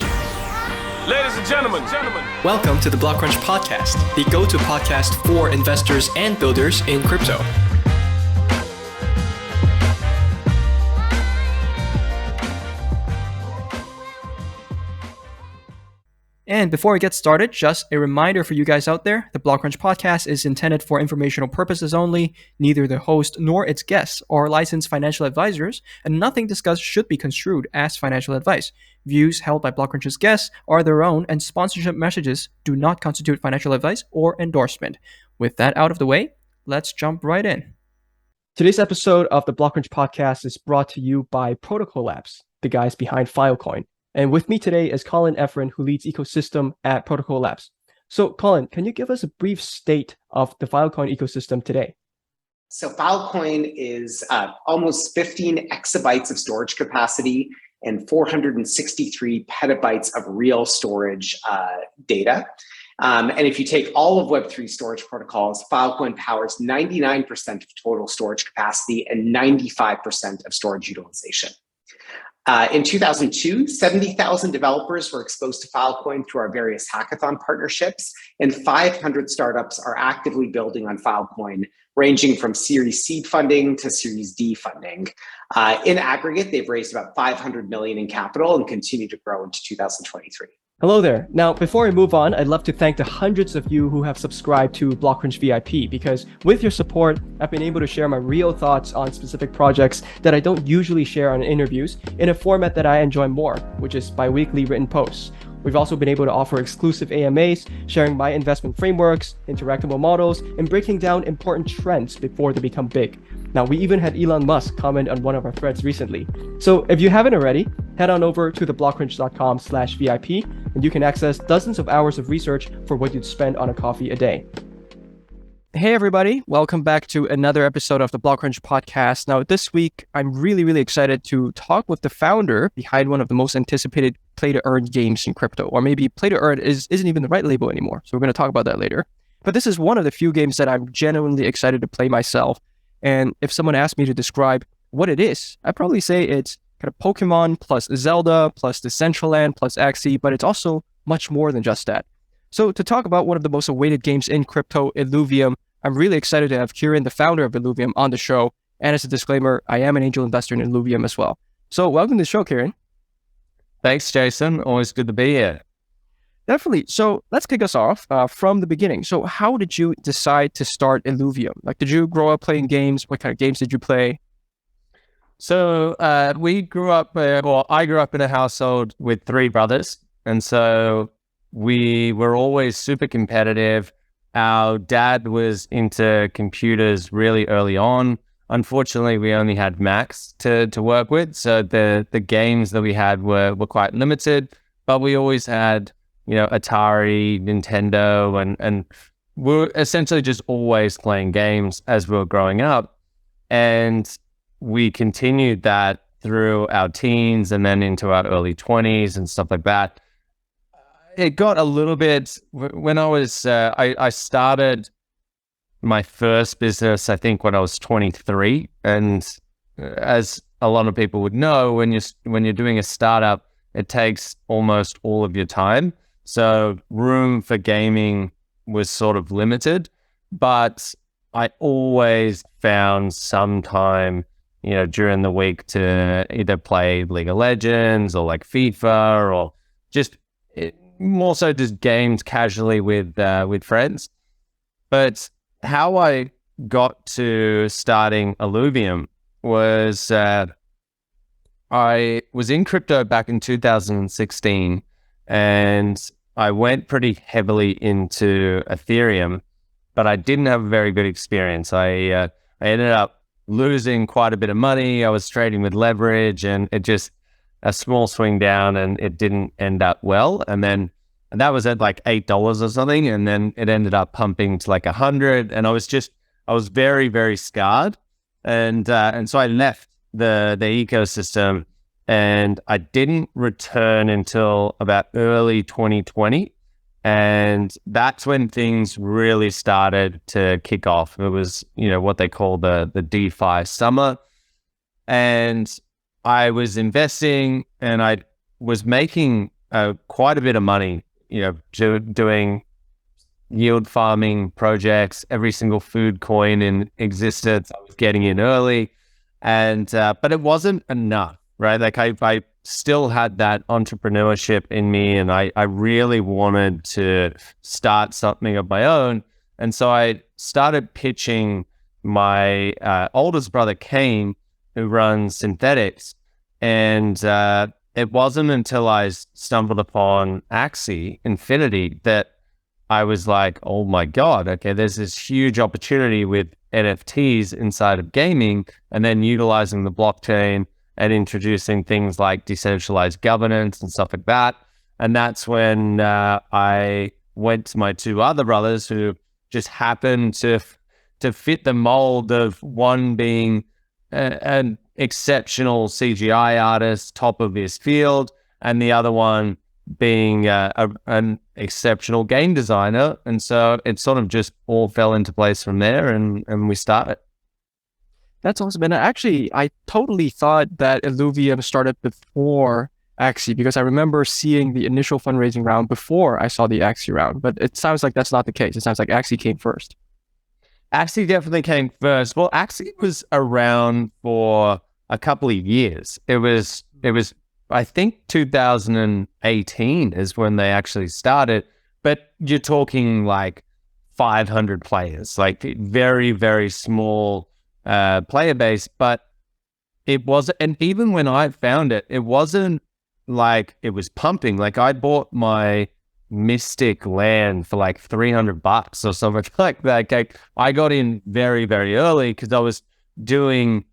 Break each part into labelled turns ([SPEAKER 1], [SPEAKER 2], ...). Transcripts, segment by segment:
[SPEAKER 1] Ladies and gentlemen.
[SPEAKER 2] Welcome to the BlockCrunch podcast, the go-to podcast for investors and builders in crypto. And before we get started, just a reminder for you guys out there, the BlockCrunch podcast is intended for informational purposes only. Neither the host nor its guests are licensed financial advisors, and nothing discussed should be construed as financial advice. Views held by BlockCrunch's guests are their own, and sponsorship messages do not constitute financial advice or endorsement. With that out of the way, let's jump right in. Today's episode of the BlockCrunch podcast is brought to you by Protocol Labs, the guys behind Filecoin. And with me today is Colin Efren, who leads ecosystem at Protocol Labs. So Colin, can you give us a brief state of the Filecoin ecosystem today?
[SPEAKER 3] So Filecoin is almost 15 exabytes of storage capacity and 463 petabytes of real storage data. And if you take all of Web3 storage protocols, Filecoin powers 99% of total storage capacity and 95% of storage utilization. In 2002, 70,000 developers were exposed to Filecoin through our various hackathon partnerships, and 500 startups are actively building on Filecoin, ranging from Series seed funding to Series D funding. In aggregate, they've raised about $500 million in capital and continue to grow into 2023.
[SPEAKER 2] Hello there. Now, before I move on, I'd love to thank the hundreds of you who have subscribed to BlockCrunch VIP, because with your support, I've been able to share my real thoughts on specific projects that I don't usually share on interviews in a format that I enjoy more, which is bi-weekly written posts. We've also been able to offer exclusive AMAs, sharing my investment frameworks, interactable models, and breaking down important trends before they become big. Now, we even had Elon Musk comment on one of our threads recently. So if you haven't already, head on over to theblockcrunch.com/VIP, and you can access dozens of hours of research for what you'd spend on a coffee a day. Hey everybody, welcome back to another episode of the BlockCrunch podcast. Now this week, I'm really excited to talk with the founder behind one of the most anticipated play-to-earn games in crypto, or maybe play-to-earn isn't even the right label anymore. So we're going to talk about that later. But this is one of the few games that I'm genuinely excited to play myself. And if someone asked me to describe what it is, I'd probably say it's kind of Pokemon plus Zelda plus Decentraland plus Axie, but it's also much more than just that. So to talk about one of the most awaited games in crypto, Illuvium, I'm really excited to have Kieran, the founder of Illuvium, on the show. And as a disclaimer, I am an angel investor in Illuvium as well. So welcome to the show, Kieran.
[SPEAKER 4] Thanks, Jason. Always good to be here.
[SPEAKER 2] Definitely. So let's kick us off from the beginning. So how did you decide to start Illuvium? Like, did you grow up playing games? What kind of games did you play?
[SPEAKER 4] So I grew up in a household with three brothers. And so we were always super competitive. Our dad was into computers really early on. Unfortunately, we only had Macs to work with. So the games that we had were quite limited, but we always had, Atari, Nintendo, and we were essentially just always playing games as we were growing up. And we continued that through our teens and then into our early 20s and stuff like that. It got a little bit, when I was, I started my first business, I think when I was 23. And as a lot of people would know, when you're doing a startup, it takes almost all of your time. So room for gaming was sort of limited, but I always found some time, during the week to either play League of Legends or like FIFA or just more so just games casually with friends. But how I got to starting Illuvium was I was in crypto back in 2016, and I went pretty heavily into Ethereum, but I didn't have a very good experience. I ended up losing quite a bit of money. I was trading with leverage, and it just a small swing down, and it didn't end up well. And that was at like $8 or something, and then it ended up pumping to like 100, and I was very, very scarred, and so I left the ecosystem, and I didn't return until about early 2020. And that's when things really started to kick off. It was, what they call the DeFi summer. And I was investing, and I was making quite a bit of money, doing yield farming projects. Every single food coin in existence, I was getting in early, and but it wasn't enough, right? Like I still had that entrepreneurship in me, and I really wanted to start something of my own. And so I started pitching my oldest brother, Kane, who runs Synthetics. And it wasn't until I stumbled upon Axie Infinity that I was like, oh my God, okay, there's this huge opportunity with NFTs inside of gaming, and then utilizing the blockchain and introducing things like decentralized governance and stuff like that. And that's when I went to my two other brothers, who just happened to fit the mold of one being an exceptional CGI artist, top of his field, and the other one being an exceptional game designer. And so it sort of just all fell into place from there, and we started.
[SPEAKER 2] That's awesome. And actually, I totally thought that Illuvium started before Axie, because I remember seeing the initial fundraising round before I saw the Axie round. But it sounds like that's not the case. It sounds like Axie came first.
[SPEAKER 4] Axie definitely came first. Well, Axie was around for a couple of years. It was I think 2018 is when they actually started. But you're talking like 500 players, like very, very small player base. But it wasn't, and even when I found it, it wasn't like it was pumping. Like I bought my Mystic land for like $300 or something like that. Like I got in very, very early because I was doing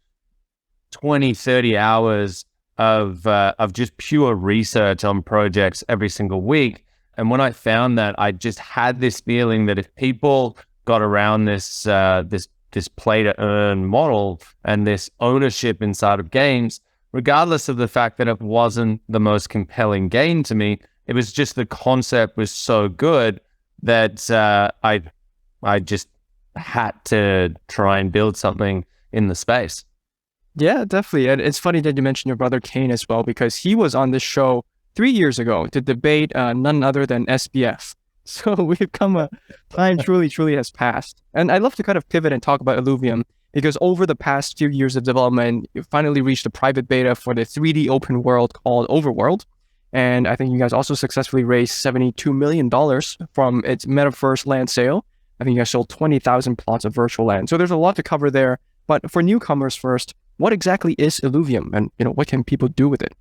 [SPEAKER 4] 20, 30 hours of just pure research on projects every single week. And when I found that, I just had this feeling that if people got around this play to earn model and this ownership inside of games, regardless of the fact that it wasn't the most compelling game to me, it was just the concept was so good that I just had to try and build something in the space.
[SPEAKER 2] Yeah, definitely. And it's funny that you mentioned your brother Kane as well, because he was on this show 3 years ago to debate none other than SBF. So we've come a time truly has passed. And I'd love to kind of pivot and talk about Illuvium, because over the past few years of development, you finally reached a private beta for the 3D open world called Overworld. And I think you guys also successfully raised $72 million from its metaverse land sale. I think you guys sold 20,000 plots of virtual land. So there's a lot to cover there. But for newcomers first, what exactly is Illuvium, and what can people do with it?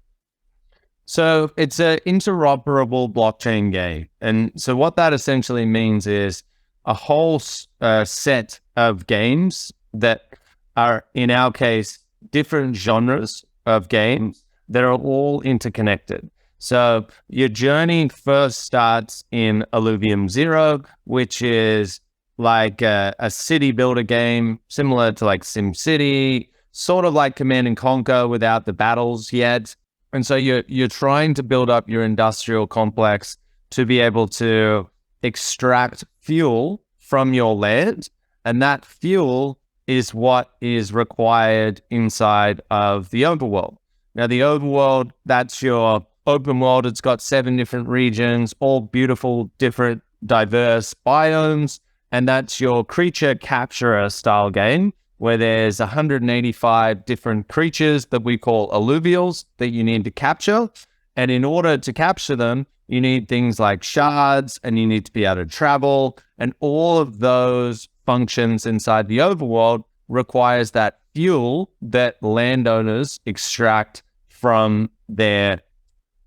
[SPEAKER 4] So it's an interoperable blockchain game. And so what that essentially means is a whole set of games that are, in our case, different genres of games that are all interconnected. So your journey first starts in Illuvium 0, which is like a city builder game, similar to like SimCity, sort of like Command and Conquer without the battles yet. And so you're trying to build up your industrial complex to be able to extract fuel from your land. And that fuel is what is required inside of the overworld. Now, the overworld, that's your open world. It's got 7 different regions, all beautiful, different, diverse biomes. And that's your creature capturer style game, where there's 185 different creatures that we call alluvials that you need to capture. And in order to capture them, you need things like shards, and you need to be able to travel. And all of those functions inside the overworld requires that fuel that landowners extract from their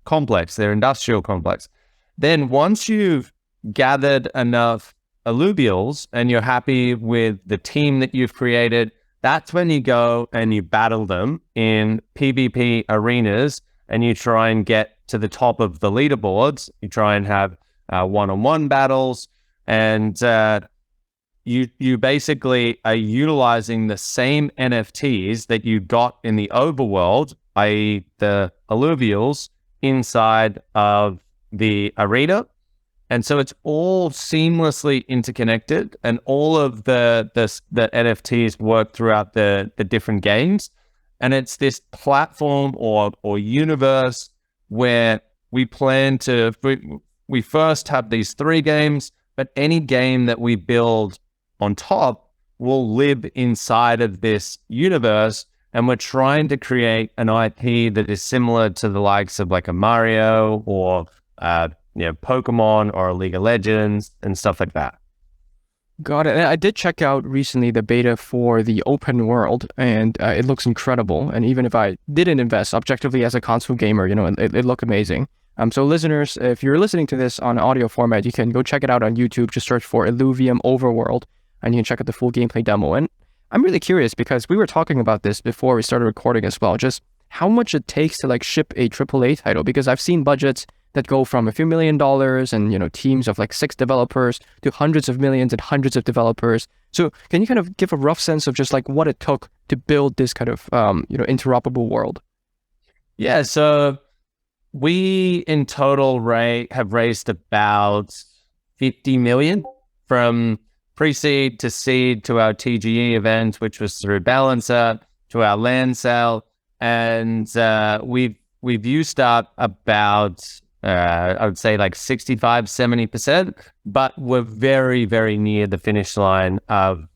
[SPEAKER 4] complex, their industrial complex. Then once you've gathered enough alluvials and you're happy with the team that you've created, that's when you go and you battle them in PvP arenas, and you try and get to the top of the leaderboards. You try and have one-on-one battles, and you basically are utilizing the same NFTs that you got in the overworld, i.e. the alluvials, inside of the arena. And so it's all seamlessly interconnected, and all of the NFTs work throughout the different games. And it's this platform or universe where we plan to, we first have these 3 games, but any game that we build on top will live inside of this universe. And we're trying to create an IP that is similar to the likes of like a Mario or, Pokemon or a League of Legends and stuff like that.
[SPEAKER 2] Got it. And I did check out recently the beta for the open world, and it looks incredible. And even if I didn't invest objectively as a console gamer, it looked amazing. So listeners, if you're listening to this on audio format, you can go check it out on YouTube. Just search for Illuvium Overworld, and you can check out the full gameplay demo. And I'm really curious because we were talking about this before we started recording as well, just how much it takes to like ship a AAA title, because I've seen budgets that go from a few $1 million and, teams of like 6 developers to hundreds of millions and hundreds of developers. So can you kind of give a rough sense of just like what it took to build this kind of, interoperable world?
[SPEAKER 4] Yeah. So we in total have raised about 50 million from pre-seed to seed to our TGE event, which was through Balancer, to our land sale. And we've used up about, I would say like 65, 70%, but we're very, very near the finish line of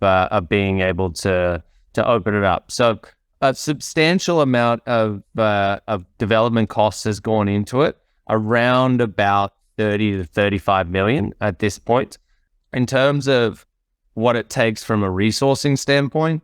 [SPEAKER 4] being able to open it up. So a substantial amount of development costs has gone into it, around about 30 to 35 million at this point. In terms of what it takes from a resourcing standpoint,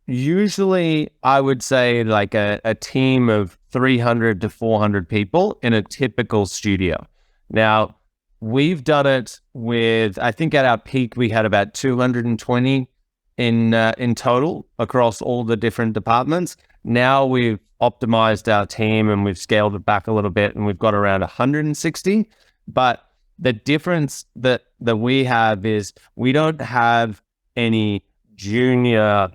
[SPEAKER 4] usually I would say like a team of 300 to 400 people in a typical studio. Now, we've done it with, I think at our peak, we had about 220 in total across all the different departments. Now we've optimized our team and we've scaled it back a little bit, and we've got around 160. But the difference that we have is we don't have any junior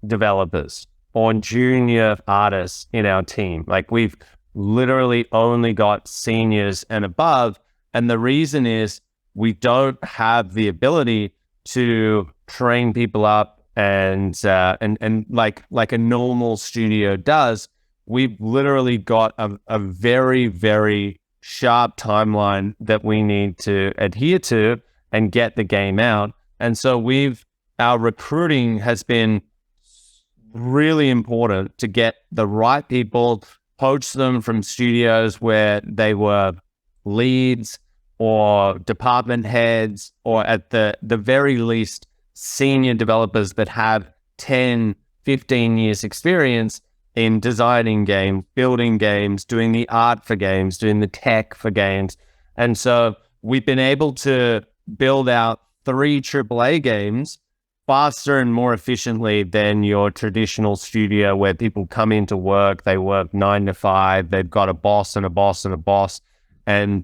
[SPEAKER 4] developers or junior artists in our team. Like, we've literally only got seniors and above. And the reason is we don't have the ability to train people up and like a normal studio does. We've literally got a very, very sharp timeline that we need to adhere to and get the game out. And so our recruiting has been really important to get the right people, poach them from studios where they were leads or department heads, or at the very least senior developers that have 10, 15 years experience in designing games, building games, doing the art for games, doing the tech for games. And so we've been able to build out 3 AAA games faster and more efficiently than your traditional studio where people come into work, they work 9 to 5, they've got a boss and a boss and a boss. And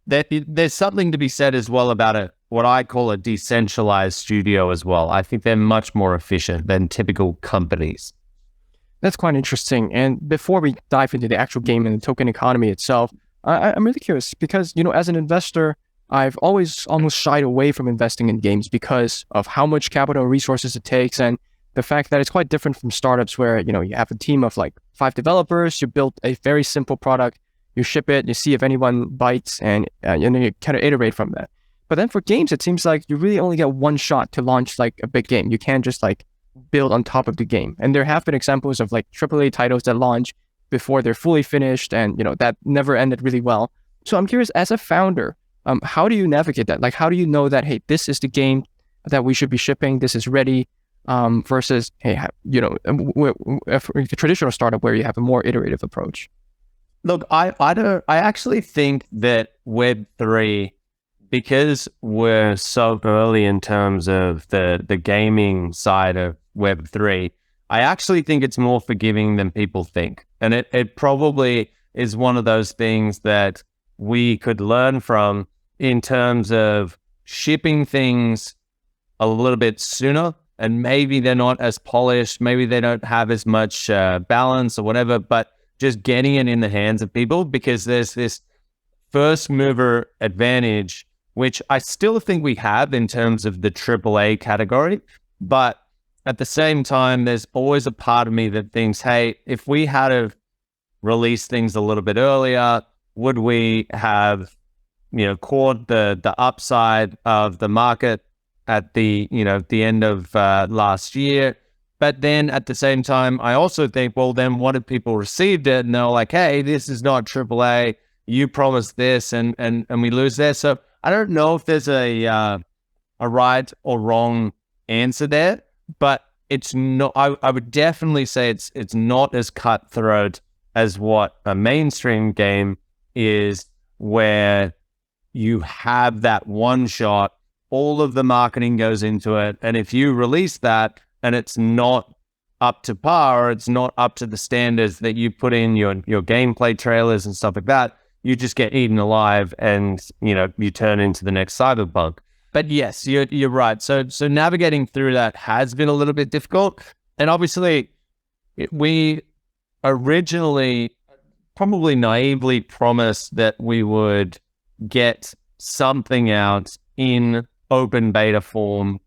[SPEAKER 4] there's something to be said as well about what I call a decentralized studio as well. I think they're much more efficient than typical companies.
[SPEAKER 2] That's quite interesting. And before we dive into the actual game and the token economy itself, I'm really curious because, as an investor, I've always almost shied away from investing in games because of how much capital and resources it takes, and the fact that it's quite different from startups where, you have a team of like 5 developers, you build a very simple product, you ship it, you see if anyone bites, and you kind of iterate from that. But then for games, it seems like you really only get one shot to launch like a big game. You can't just like build on top of the game. And there have been examples of like AAA titles that launch before they're fully finished, and that never ended really well. So I'm curious, as a founder, how do you navigate that? Like, how do you know that, hey, this is the game that we should be shipping, this is ready, versus, hey, a traditional startup where you have a more iterative approach?
[SPEAKER 4] Look, I actually think that Web3, because we're so early in terms of the gaming side of Web3, I actually think it's more forgiving than people think. And it probably is one of those things that we could learn from in terms of shipping things a little bit sooner, and maybe they're not as polished, maybe they don't have as much balance or whatever, but just getting it in the hands of people, because there's this first mover advantage, which I still think we have in terms of the AAA category. But at the same time, there's always a part of me that thinks, hey, if we had to release things a little bit earlier, would we have, caught the upside of the market at the end of last year? But then at the same time, I also think, well, then what if people received it and they're like, hey, this is not AAA. You promised this, and we lose this. So I don't know if there's a right or wrong answer there, but it's not. I would definitely say it's not as cutthroat as what a mainstream game is, where you have that one shot, all of the marketing goes into it, and if you release that and it's not up to par, or it's not up to the standards that you put in your gameplay trailers and stuff like that, you just get eaten alive, and you turn into the next Cyberpunk. But yes, you're right. So navigating through that has been a little bit difficult, and obviously we originally probably naively promised that we would get something out in open beta form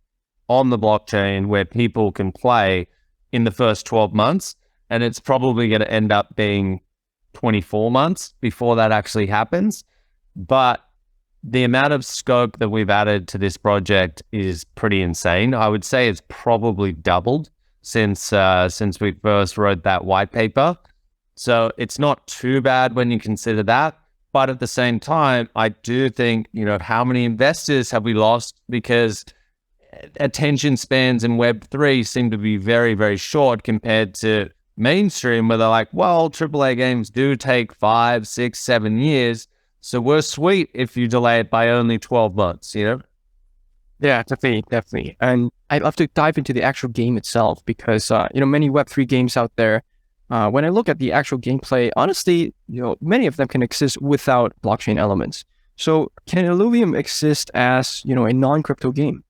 [SPEAKER 4] on the blockchain where people can play in the first 12 months. And it's probably going to end up being 24 months before that actually happens. But the amount of scope that we've added to this project is pretty insane. I would say it's probably doubled since we first wrote that white paper. So it's not too bad when you consider that. But at the same time, I do think, how many investors have we lost? Because attention spans in Web3 seem to be very, very short compared to mainstream, where they're like, well, AAA games do take 5, 6, 7 years. So we're sweet if you delay it by only 12 months,
[SPEAKER 2] Yeah, definitely. And I'd love to dive into the actual game itself because, many Web3 games out there, when I look at the actual gameplay, honestly, many of them can exist without blockchain elements. So can Illuvium exist as, a non-crypto game?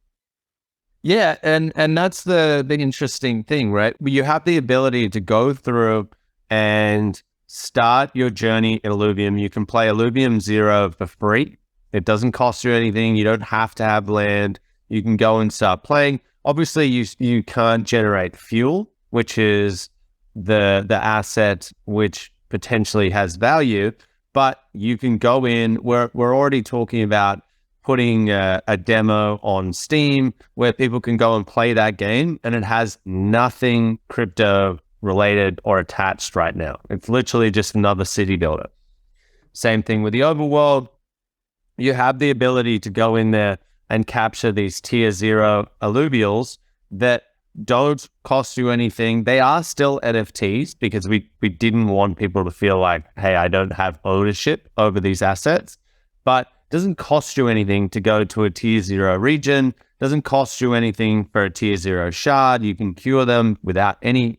[SPEAKER 4] Yeah, and that's the interesting thing, right? You have the ability to go through and start your journey in Illuvium. You can play Illuvium 0 for free. It doesn't cost you anything. You don't have to have land. You can go and start playing. Obviously, you can't generate fuel, which is the asset which potentially has value, but you can go in. We're already talking about putting a demo on Steam where people can go and play that game, and it has nothing crypto related or attached right now. It's literally just another city builder. Same thing with the overworld. You have the ability to go in there and capture these tier 0 alluvials that don't cost you anything. They are still NFTs because we didn't want people to feel like, hey, I don't have ownership over these assets, but it doesn't cost you anything to go to a tier 0 region. Doesn't cost you anything for a tier 0 shard. You can cure them without any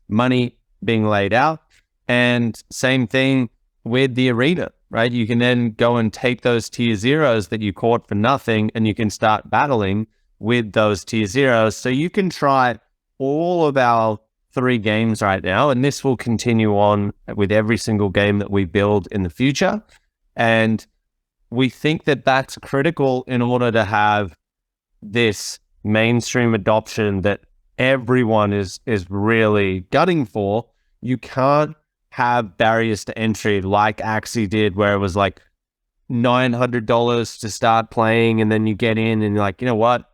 [SPEAKER 4] money being laid out. And same thing with the arena, right? You can then go and take those tier 0s that you caught for nothing, and you can start battling with those tier 0s. So you can try all of our 3 games right now, and this will continue on with every single game that we build in the future. And we think that that's critical in order to have this mainstream adoption that everyone is really gunning for. You can't have barriers to entry like Axie did, where it was like $900 to start playing, and then you get in and you're like, you know what?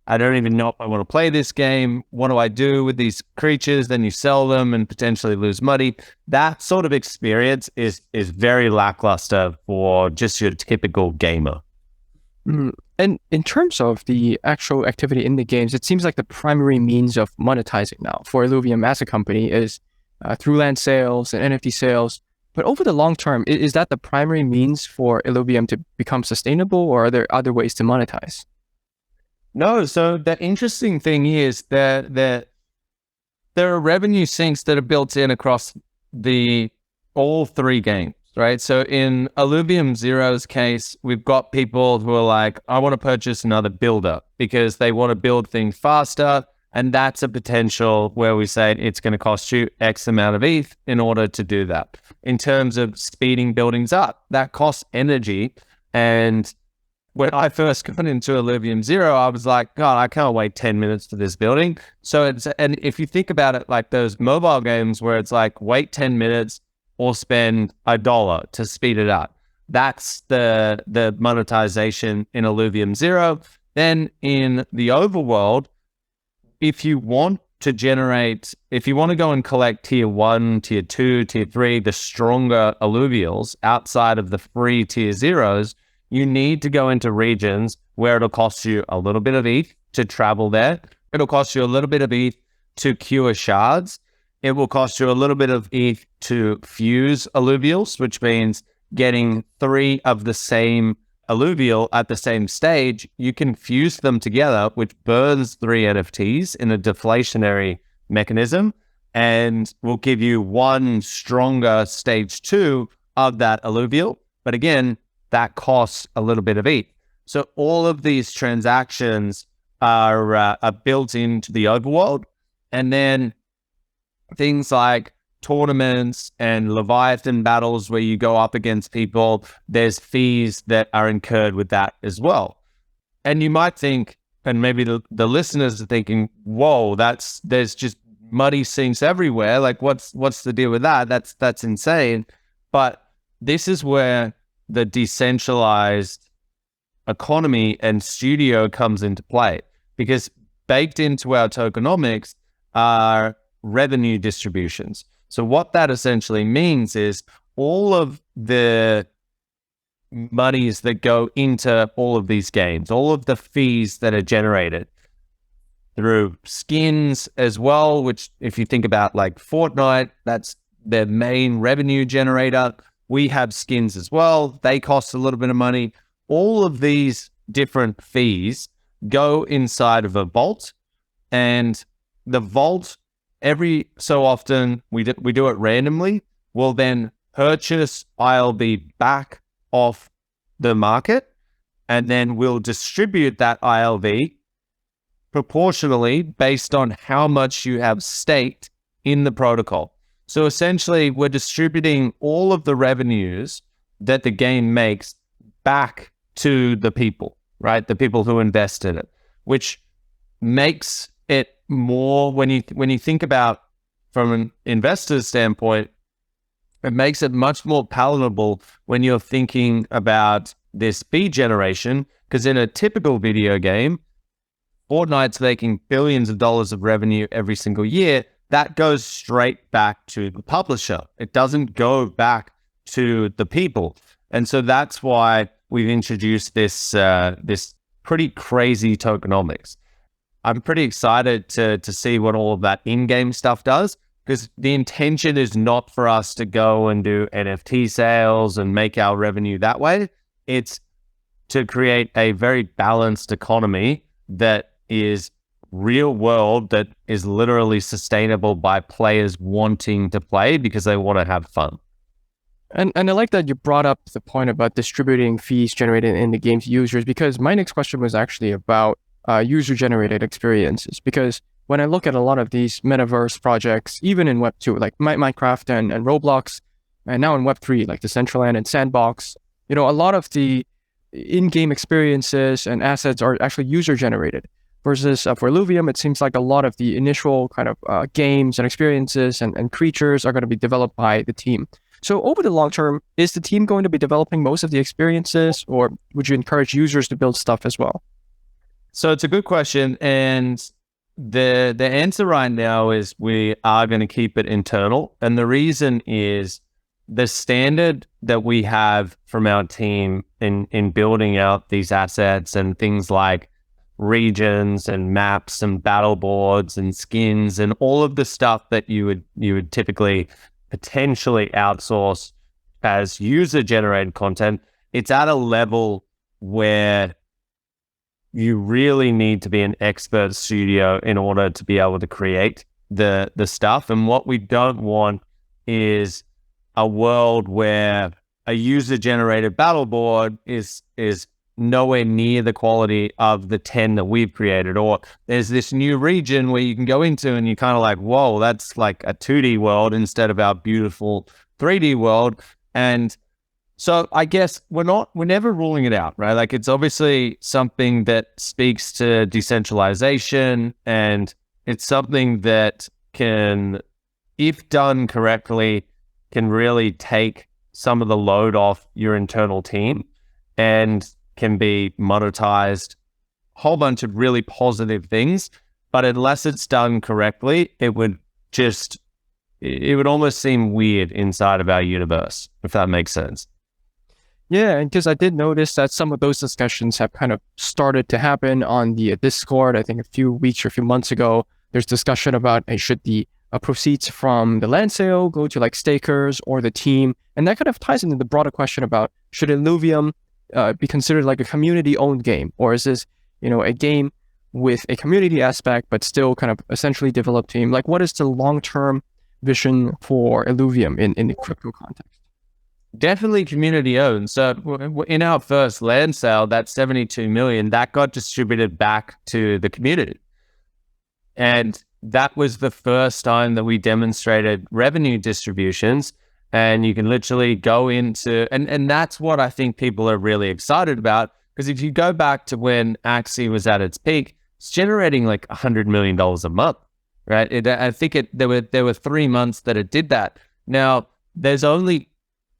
[SPEAKER 4] I don't even know if I want to play this game. What do I do with these creatures? Then you sell them and potentially lose money. That sort of experience is very lackluster for just your typical gamer.
[SPEAKER 2] And in terms of the actual activity in the games, it seems like the primary means of monetizing now for Illuvium as a company is through land sales and NFT sales. But over the long term, is that the primary means for Illuvium to become sustainable, or are there other ways to monetize?
[SPEAKER 4] No, so the interesting thing is that there are revenue sinks that are built in across all 3 games, right? So in Illuvium Zero's case, we've got people who are like, I want to purchase another builder because they want to build things faster. And that's a potential where we say it's going to cost you X amount of ETH in order to do that. In terms of speeding buildings up, that costs energy. And when I first got into Illuvium 0, I was like, God, I can't wait 10 minutes for this building. So and if you think about it, like those mobile games where it's like, wait 10 minutes, or spend $1 to speed it up. That's the monetization in Illuvium 0. Then in the overworld, if you want to go and collect tier 1, tier 2, tier 3, the stronger alluvials outside of the free tier 0s, you need to go into regions where it'll cost you a little bit of ETH to travel there. It'll cost you a little bit of ETH to cure shards. It will cost you a little bit of ETH to fuse alluvials, which means getting 3 of the same alluvial at the same stage. You can fuse them together, which burns 3 NFTs in a deflationary mechanism and will give you 1 stronger stage 2 of that alluvial. But again, that costs a little bit of ETH. So all of these transactions are built into the overworld. And then things like tournaments and Leviathan battles where you go up against people, there's fees that are incurred with that as well. And you might think, and maybe the listeners are thinking, whoa, there's just muddy sinks everywhere. Like what's the deal with that? That's insane. But this is where the decentralized economy and studio comes into play, because baked into our tokenomics are revenue distributions. So what that essentially means is all of the monies that go into all of these games, all of the fees that are generated through skins as well, which if you think about like Fortnite, that's their main revenue generator. We have skins as well. They cost a little bit of money. All of these different fees go inside of a vault, and the vault, every so often, we do it randomly, we'll then purchase ILV back off the market, and then we'll distribute that ILV proportionally based on how much you have staked in the protocol. So essentially, we're distributing all of the revenues that the game makes back to the people, right? The people who invest in it, which makes it more, when you think about from an investor's standpoint, it makes it much more palatable when you're thinking about this fee generation, because in a typical video game, Fortnite's making billions of dollars of revenue every single year. That goes straight back to the publisher. It doesn't go back to the people. And so that's why we've introduced this pretty crazy tokenomics. I'm pretty excited to see what all of that in-game stuff does, because the intention is not for us to go and do NFT sales and make our revenue that way. It's to create a very balanced economy that is real world, that is literally sustainable by players wanting to play because they want to have fun.
[SPEAKER 2] And I like that you brought up the point about distributing fees generated in the game's users, because my next question was actually about user-generated experiences. Because when I look at a lot of these metaverse projects, even in Web 2, like Minecraft and Roblox, and now in Web 3, like Decentraland and Sandbox, a lot of the in-game experiences and assets are actually user-generated. Versus for Illuvium, it seems like a lot of the initial kind of games and experiences and creatures are going to be developed by the team. So over the long term, is the team going to be developing most of the experiences, or would you encourage users to build stuff as well?
[SPEAKER 4] So it's a good question. And the answer right now is we are going to keep it internal. And the reason is the standard that we have from our team in building out these assets and things like regions and maps and battle boards and skins and all of the stuff that you would typically potentially outsource as user generated content, it's at a level where you really need to be an expert studio in order to be able to create the stuff. And what we don't want is a world where a user generated battle board is nowhere near the quality of the 10 that we've created, or there's this new region where you can go into and you're kind of like, whoa, that's like a 2D world instead of our beautiful 3D world. And so I guess we're never ruling it out, right? Like, it's obviously something that speaks to decentralization, and it's something that can, if done correctly, can really take some of the load off your internal team and can be monetized, a whole bunch of really positive things. But unless it's done correctly, it would almost seem weird inside of our universe, if that makes sense.
[SPEAKER 2] Yeah, because I did notice that some of those discussions have kind of started to happen on the Discord. I think a few weeks or a few months ago, there's discussion about should the proceeds from the land sale go to like stakers or the team? And that kind of ties into the broader question about should Illuvium be considered like a community-owned game? Or is this, a game with a community aspect, but still kind of essentially developed team? Like, what is the long-term vision for Illuvium in the crypto context?
[SPEAKER 4] Definitely community owned. So in our first land sale, that 72 million, that got distributed back to the community. And that was the first time that we demonstrated revenue distributions. And you can literally go into, and that's what I think people are really excited about. Because if you go back to when Axie was at its peak, it's generating like $100 million a month, right? I think there were 3 months that it did that. Now, there's only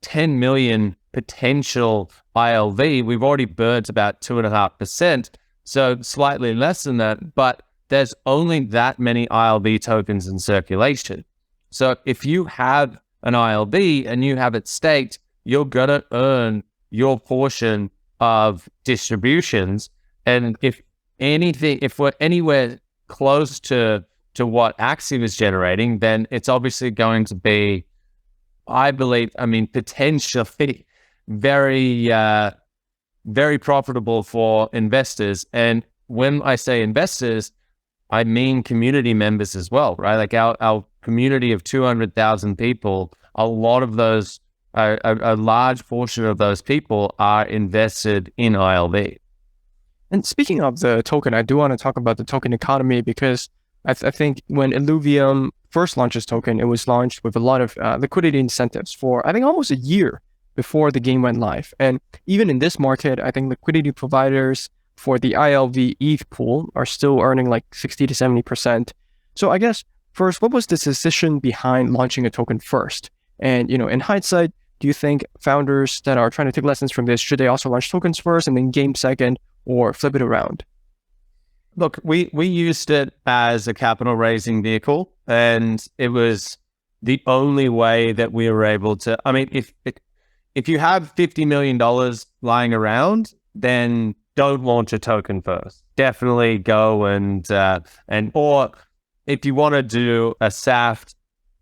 [SPEAKER 4] 10 million potential ILV. We've already burnt about 2.5%, so slightly less than that, but there's only that many ILV tokens in circulation. So if you have an ILV and you have it staked, you're gonna earn your portion of distributions. And if we're anywhere close to what Axie was generating, then it's obviously going to be, I believe, potentially very, very profitable for investors. And when I say investors, I mean community members as well, right? Like our community of 200,000 people, a lot of those, a large portion of those people are invested in ILV.
[SPEAKER 2] And speaking of the token, I do want to talk about the token economy, because I think when Illuvium first launched this token, it was launched with a lot of liquidity incentives for, I think, almost a year before the game went live. And even in this market, I think liquidity providers for the ILV ETH pool are still earning like 60 to 70%. So I guess first, what was the decision behind launching a token first? And, in hindsight, do you think founders that are trying to take lessons from this, should they also launch tokens first and then game second, or flip it around?
[SPEAKER 4] Look, we used it as a capital raising vehicle, and it was the only way that we were able to. I mean, if you have $50 million lying around, then don't launch a token first. Definitely go or if you want to do a SAFT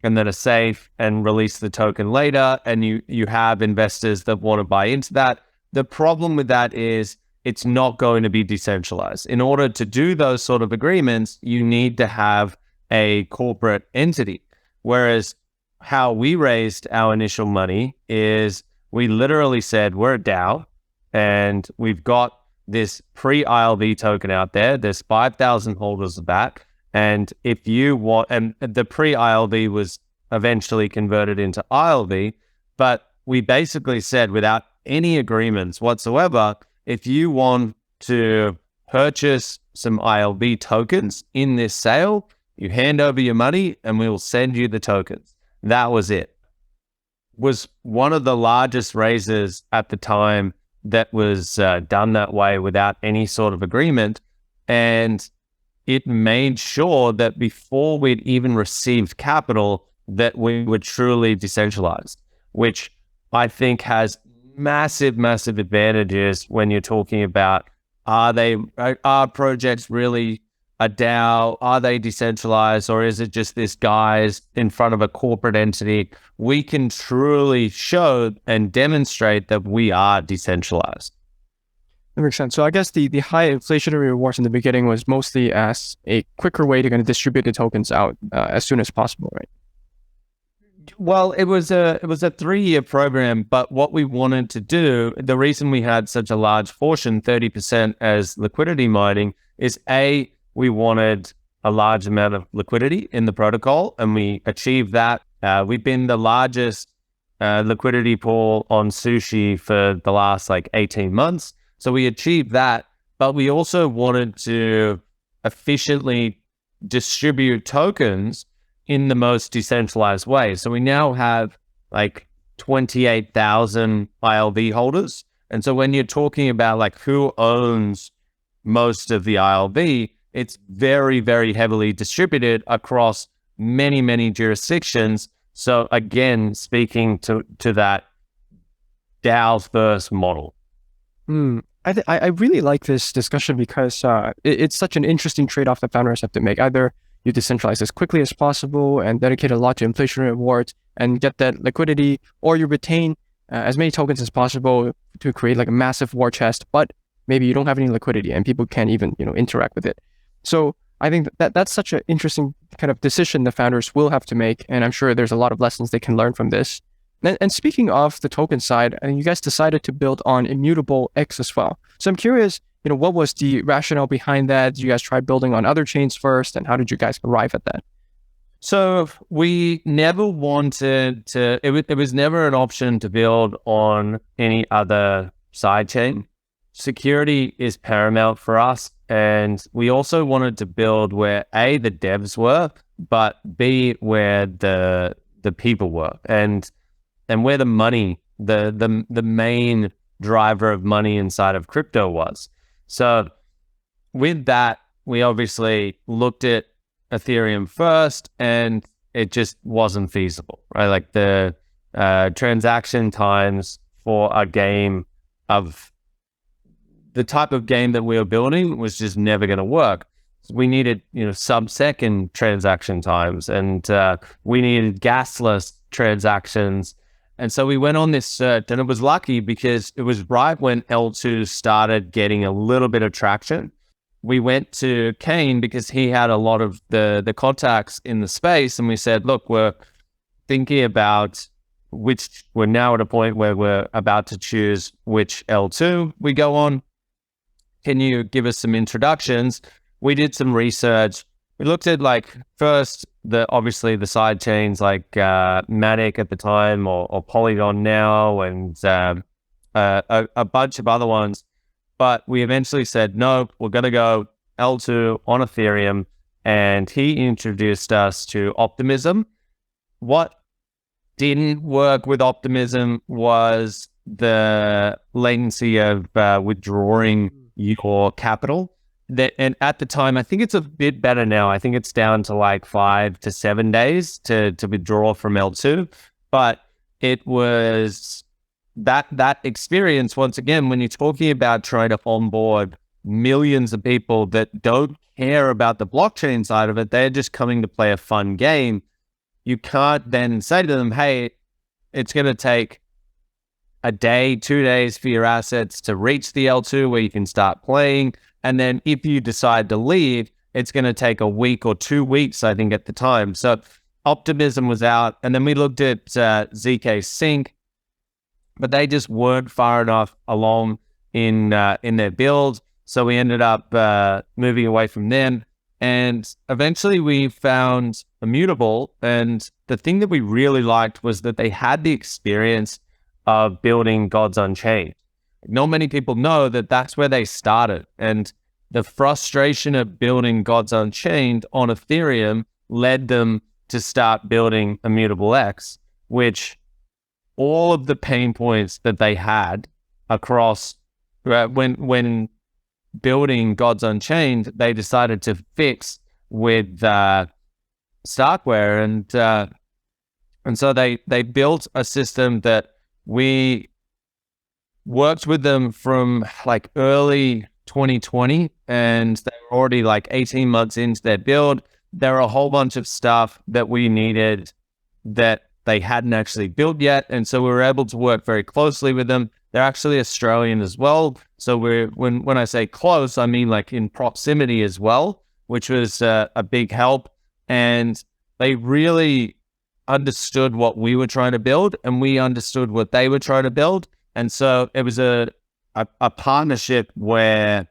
[SPEAKER 4] and then a SAFE and release the token later, and you have investors that want to buy into that, the problem with that is it's not going to be decentralized. In order to do those sort of agreements, you need to have a corporate entity. Whereas how we raised our initial money is we literally said, we're a DAO and we've got this pre-ILV token out there. There's 5,000 holders of that. And if you want, and the pre-ILV was eventually converted into ILV, but we basically said without any agreements whatsoever, if you want to purchase some ILV tokens in this sale, you hand over your money and we will send you the tokens. That was it. Was one of the largest raises at the time that was done that way without any sort of agreement. And it made sure that before we'd even received capital, that we were truly decentralized, which I think has massive, massive advantages when you're talking about, are projects really a DAO? Are they decentralized, or is it just this guy's in front of a corporate entity? We can truly show and demonstrate that we are decentralized.
[SPEAKER 2] That makes sense. So I guess the high inflationary rewards in the beginning was mostly as a quicker way to kind of distribute the tokens out as soon as possible, right?
[SPEAKER 4] Well, it was a 3-year program, but what we wanted to do, the reason we had such a large portion, 30% as liquidity mining, is we wanted a large amount of liquidity in the protocol, and we achieved that. We've been the largest liquidity pool on Sushi for the last 18 months. So we achieved that, but we also wanted to efficiently distribute tokens in the most decentralized way. So we now have like 28,000 ILV holders. And so when you're talking about like who owns most of the ILV, it's very, very heavily distributed across many, many jurisdictions. So again, speaking to that DAO first model.
[SPEAKER 2] I really like this discussion because it's such an interesting trade-off that founders have to make. Either you decentralize as quickly as possible and dedicate a lot to inflationary rewards and get that liquidity, or you retain as many tokens as possible to create like a massive war chest, but maybe you don't have any liquidity and people can't even, interact with it. So I think that's such an interesting kind of decision the founders will have to make. And I'm sure there's a lot of lessons they can learn from this. And speaking of the token side, you guys decided to build on ImmutableX as well. So I'm curious, what was the rationale behind that? Did you guys try building on other chains first? And how did you guys arrive at that?
[SPEAKER 4] So we never wanted to, it was never an option to build on any other sidechain. Security is paramount for us. And we also wanted to build where A, the devs were, but B, where the people were. And where the money, the main driver of money inside of crypto was. So with that, we obviously looked at Ethereum first, and it just wasn't feasible, right? Like the transaction times for a game of the type of game that we were building was just never going to work. So we needed, sub-second transaction times, and we needed gasless transactions. And so we went on this search, and it was lucky because it was right when L2 started getting a little bit of traction. We went to Kane because he had a lot of the contacts in the space, and we said, look, we're thinking about we're now at a point where we're about to choose which L2 we go on. Can you give us some introductions? We did some research. We looked at first obviously the side chains like Matic at the time or Polygon now, and a bunch of other ones. But we eventually said, no, we're going to go L2 on Ethereum. And he introduced us to Optimism. What didn't work with Optimism was the latency of withdrawing your capital. And at the time, I think it's a bit better now. I think it's down to 5 to 7 days to withdraw from L2. But it was that experience, once again, when you're talking about trying to onboard millions of people that don't care about the blockchain side of it, they're just coming to play a fun game. You can't then say to them, hey, it's going to take a day, 2 days for your assets to reach the L2 where you can start playing. And then if you decide to leave, it's going to take a week or 2 weeks, I think, at the time. So Optimism was out. And then we looked at ZK Sync, but they just weren't far enough along in their build. So we ended up moving away from them. And eventually we found Immutable. And the thing that we really liked was that they had the experience of building Gods Unchained. Not many people know that that's where they started. And the frustration of building Gods Unchained on Ethereum led them to start building ImmutableX, which all of the pain points that they had across when building Gods Unchained, they decided to fix with Starkware. And so they built a system that we worked with them from early 2020, and they were already 18 months into their build. There were a whole bunch of stuff that we needed that they hadn't actually built yet. And so we were able to work very closely with them. They're actually Australian as well. So when I say close, I mean in proximity as well, which was a big help. And they really understood what we were trying to build, and we understood what they were trying to build. And so it was a partnership where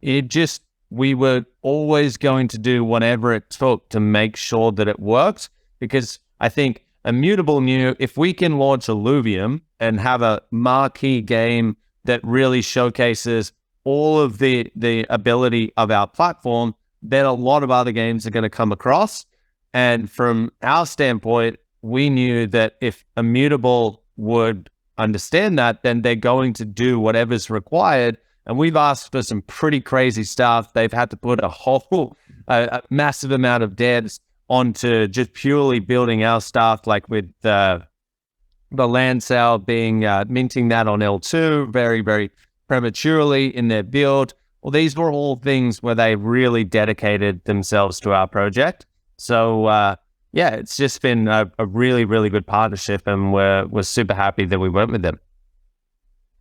[SPEAKER 4] we were always going to do whatever it took to make sure that it worked, because I think Immutable knew if we can launch Illuvium and have a marquee game that really showcases all of the ability of our platform, then a lot of other games are going to come across. And from our standpoint, we knew that if Immutable would understand that, then they're going to do whatever's required. And we've asked for some pretty crazy stuff. They've had to put a massive amount of devs onto just purely building our stuff, like with the land sale being minting that on L2 very, very prematurely in their build. Well, these were all things where they really dedicated themselves to our project. So yeah, it's just been a really, really good partnership, and we're super happy that we went with them.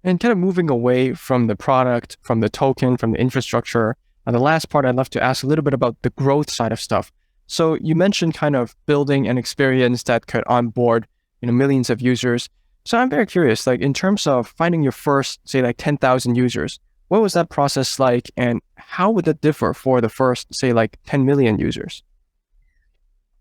[SPEAKER 2] And kind of moving away from the product, from the token, from the infrastructure, and the last part, I'd love to ask a little bit about the growth side of stuff. So you mentioned kind of building an experience that could onboard, millions of users. So I'm very curious, like in terms of finding your first, say like 10,000 users, what was that process like, and how would that differ for the first, say like 10 million users?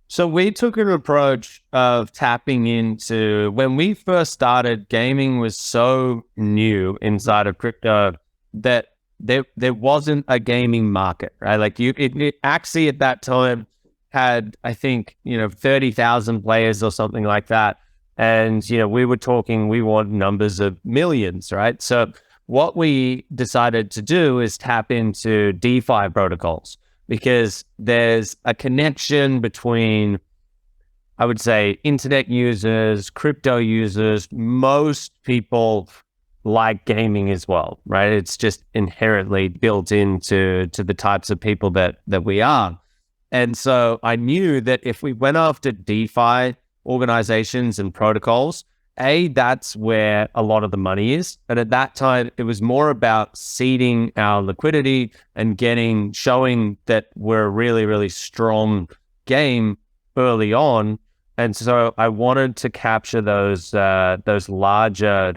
[SPEAKER 4] So we took an approach of tapping into, when we first started, gaming was so new inside of crypto that there wasn't a gaming market, right? Like Axie at that time had, I think, 30,000 players or something like that. And, we were talking, we want numbers of millions, right? So what we decided to do is tap into DeFi protocols, because there's a connection between, I would say, internet users, crypto users. Most people like gaming as well, right? It's just inherently built into the types of people that we are. And so I knew that if we went after DeFi organizations and protocols, that's where a lot of the money is. And at that time, it was more about seeding our liquidity and showing that we're a really, really strong game early on. And so I wanted to capture those larger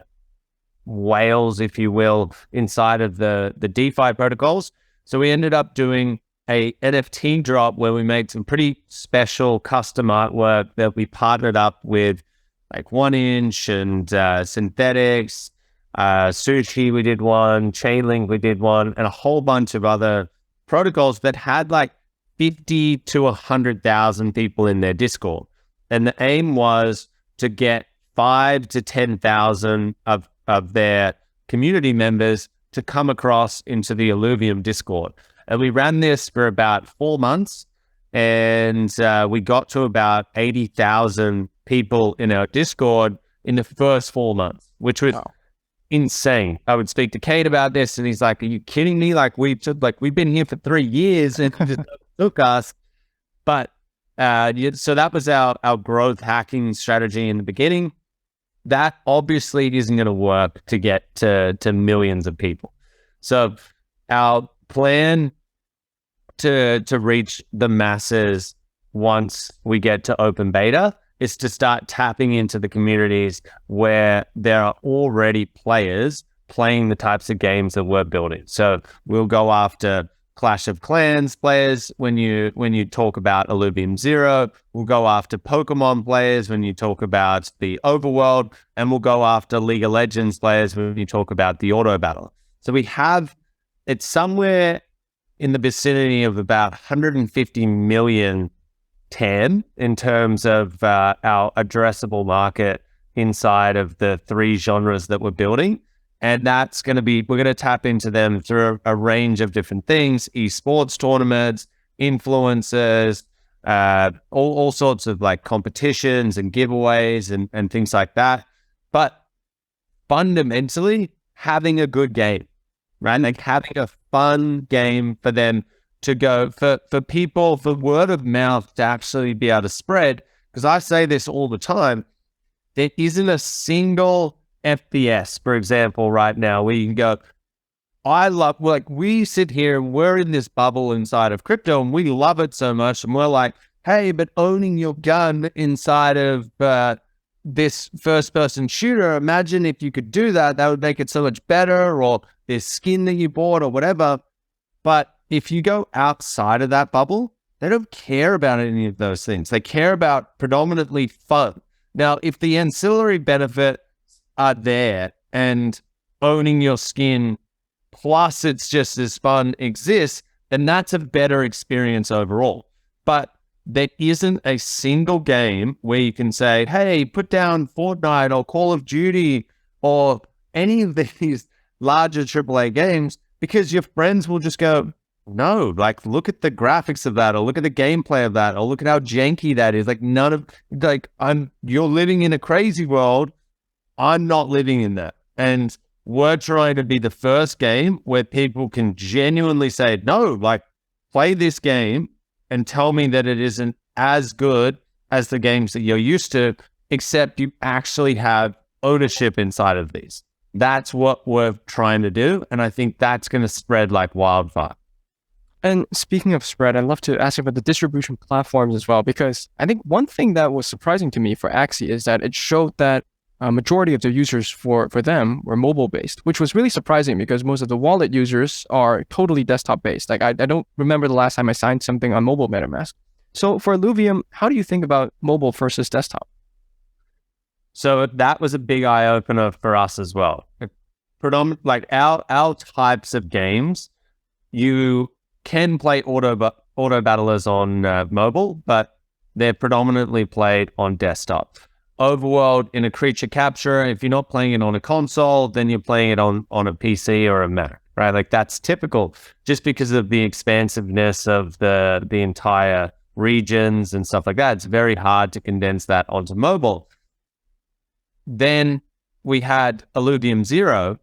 [SPEAKER 4] whales, if you will, inside of the DeFi protocols. So we ended up doing a NFT drop where we made some pretty special custom artwork that we partnered up with like 1inch and Synthetics, Sushi, we did one, Chainlink, we did one, and a whole bunch of other protocols that had like 50 to 100,000 people in their Discord. And the aim was to get 5 to 10,000 of their community members to come across into the Illuvium Discord. And we ran this for about 4 months, and we got to about 80,000 people in our Discord in the first 4 months, which was insane. I would speak to Kate about this, and he's like, "Are you kidding me? Like we've been here for 3 years, and it just took us." But so that was our growth hacking strategy in the beginning. That obviously isn't going to work to get to millions of people. So our plan to reach the masses once we get to open beta is to start tapping into the communities where there are already players playing the types of games that we're building. So we'll go after Clash of Clans players when you talk about Illuvium Zero. We'll go after Pokemon players when you talk about the overworld, and we'll go after League of Legends players when you talk about the auto battle. So it's somewhere in the vicinity of about 150 million TAM in terms of our addressable market inside of the 3 genres that we're building. And that's going to be, we're going to tap into them through a range of different things: esports tournaments, influencers, all sorts of like competitions and giveaways and things like that. But fundamentally, having a good game, right? Like having a fun game for them to go, for people, for word of mouth to actually be able to spread. Because I say this all the time, there isn't a single FPS, for example, right now, where you can go, we sit here and we're in this bubble inside of crypto and we love it so much. And we're like, hey, but owning your gun inside of this first person shooter, imagine if you could do that, that would make it so much better, or this skin that you bought or whatever. But if you go outside of that bubble, they don't care about any of those things. They care about predominantly fun. Now, if the ancillary benefit are there and owning your skin plus it's just as fun exists, then that's a better experience overall. But there isn't a single game where you can say, hey, put down Fortnite or Call of Duty or any of these larger AAA games, because your friends will just go, no, like, look at the graphics of that, or look at the gameplay of that, or look at how janky that is. Like, you're living in a crazy world. I'm not living in that. And we're trying to be the first game where people can genuinely say, no, like, play this game and tell me that it isn't as good as the games that you're used to, except you actually have ownership inside of these. That's what we're trying to do. And I think that's going to spread like wildfire.
[SPEAKER 2] And speaking of spread, I'd love to ask about the distribution platforms as well, because I think one thing that was surprising to me for Axie is that it showed that a majority of the users for them were mobile-based, which was really surprising because most of the wallet users are totally desktop-based. Like, I don't remember the last time I signed something on mobile MetaMask. So for Illuvium, how do you think about mobile versus desktop?
[SPEAKER 4] So that was a big eye-opener for us as well. Like our types of games, you can play auto battlers on mobile, but they're predominantly played on desktop. Overworld in a creature capture, if you're not playing it on a console, then you're playing it on a PC or a Mac, right? Like, that's typical just because of the expansiveness of the entire regions and stuff like that. It's very hard to condense that onto mobile. Then we had Illuvium 0,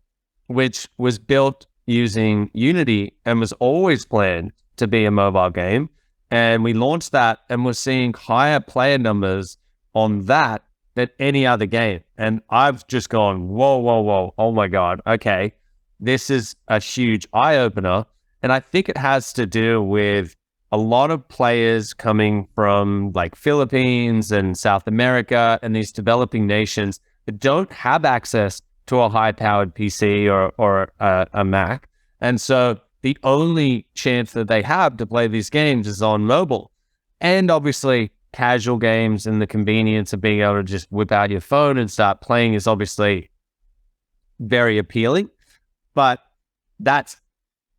[SPEAKER 4] which was built using Unity and was always planned to be a mobile game. And we launched that and we're seeing higher player numbers on that than any other game. And I've just gone, whoa, oh my God, okay, this is a huge eye-opener. And I think it has to do with a lot of players coming from like Philippines and South America and these developing nations that don't have access to a high-powered PC or a Mac. And so the only chance that they have to play these games is on mobile. And obviously, casual games and the convenience of being able to just whip out your phone and start playing is obviously very appealing. But that's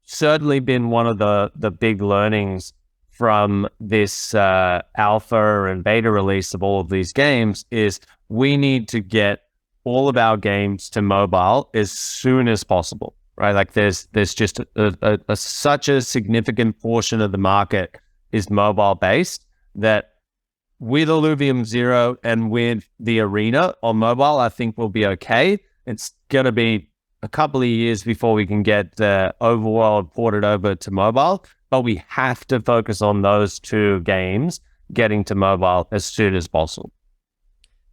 [SPEAKER 4] certainly been one of the big learnings from this alpha and beta release of all of these games is we need to get all of our games to mobile as soon as possible, right? Like there's just such a significant portion of the market is mobile based that with Illuvium 0 and with the Arena on mobile, I think we'll be okay. It's going to be a couple of years before we can get the Overworld ported over to mobile, but we have to focus on those two games getting to mobile as soon as possible.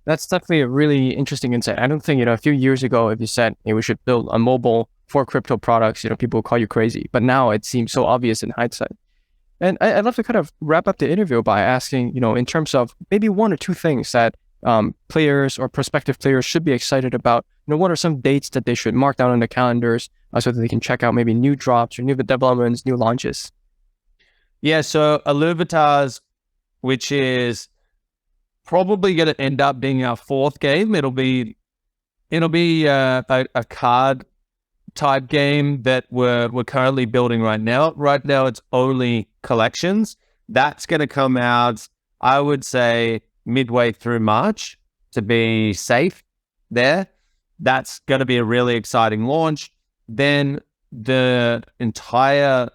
[SPEAKER 2] That's definitely a really interesting insight. I don't think, a few years ago, if you said, hey, we should build a mobile for crypto products, people would call you crazy. But now it seems so obvious in hindsight. And I'd love to kind of wrap up the interview by asking, in terms of maybe one or two things that players or prospective players should be excited about. What are some dates that they should mark down on the calendars so that they can check out maybe new drops or new developments, new launches?
[SPEAKER 4] Yeah, so Illuvitas, which is probably going to end up being our fourth game. It'll be a card type game that we're currently building right now. Right now, it's only collections. That's going to come out, I would say, midway through March to be safe there. That's going to be a really exciting launch. Then the entire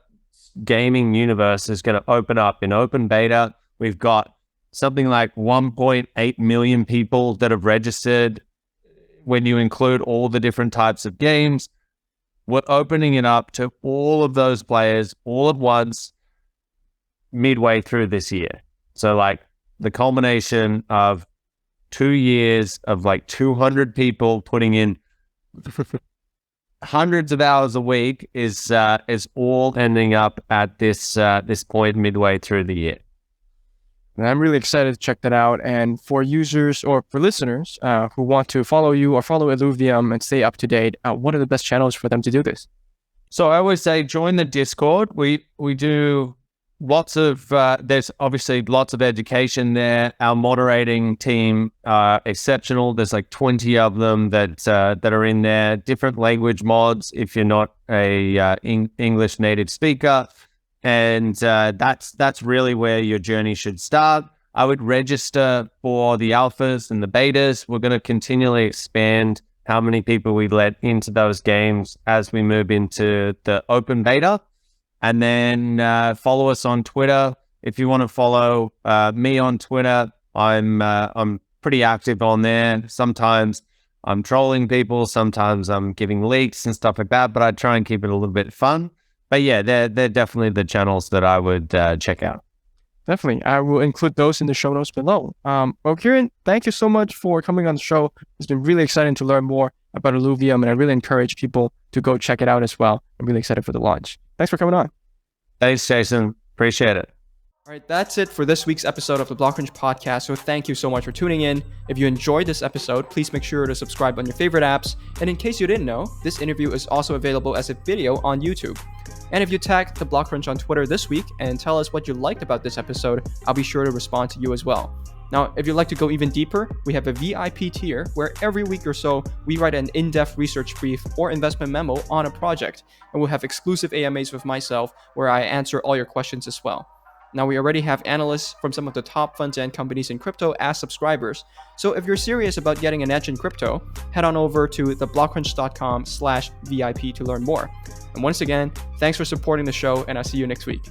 [SPEAKER 4] gaming universe is going to open up in open beta. We've got something like 1.8 million people that have registered when you include all the different types of games. We're opening it up to all of those players all at once midway through this year. So like the culmination of 2 years of like 200 people putting in hundreds of hours a week is all ending up at this point midway through the year.
[SPEAKER 2] And I'm really excited to check that out. And for users or for listeners who want to follow you or follow Illuvium and stay up to date, what are the best channels for them to do this?
[SPEAKER 4] So I always say join the Discord. We do lots of, there's obviously lots of education there. Our moderating team are exceptional. There's like 20 of them that are in there. Different language mods if you're not a English native speaker. And that's really where your journey should start. I would register for the alphas and the betas. We're going to continually expand how many people we let into those games as we move into the open beta. And then follow us on Twitter. If you want to follow me on Twitter, I'm pretty active on there. Sometimes I'm trolling people, sometimes I'm giving leaks and stuff like that, but I try and keep it a little bit fun. But yeah, they're definitely the channels that I would check out.
[SPEAKER 2] Definitely. I will include those in the show notes below. Well, Kieran, thank you so much for coming on the show. It's been really exciting to learn more about Illuvium, and I really encourage people to go check it out as well. I'm really excited for the launch. Thanks for coming on.
[SPEAKER 4] Thanks, Jason. Appreciate it.
[SPEAKER 2] All right, that's it for this week's episode of the Blockcrunch podcast. So thank you so much for tuning in. If you enjoyed this episode, please make sure to subscribe on your favorite apps. And in case you didn't know, this interview is also available as a video on YouTube. And if you tag the Blockcrunch on Twitter this week and tell us what you liked about this episode, I'll be sure to respond to you as well. Now, if you'd like to go even deeper, we have a VIP tier where every week or so, we write an in-depth research brief or investment memo on a project. And we'll have exclusive AMAs with myself where I answer all your questions as well. Now, we already have analysts from some of the top funds and companies in crypto as subscribers. So if you're serious about getting an edge in crypto, head on over to theblockcrunch.com/VIP to learn more. And once again, thanks for supporting the show, and I'll see you next week.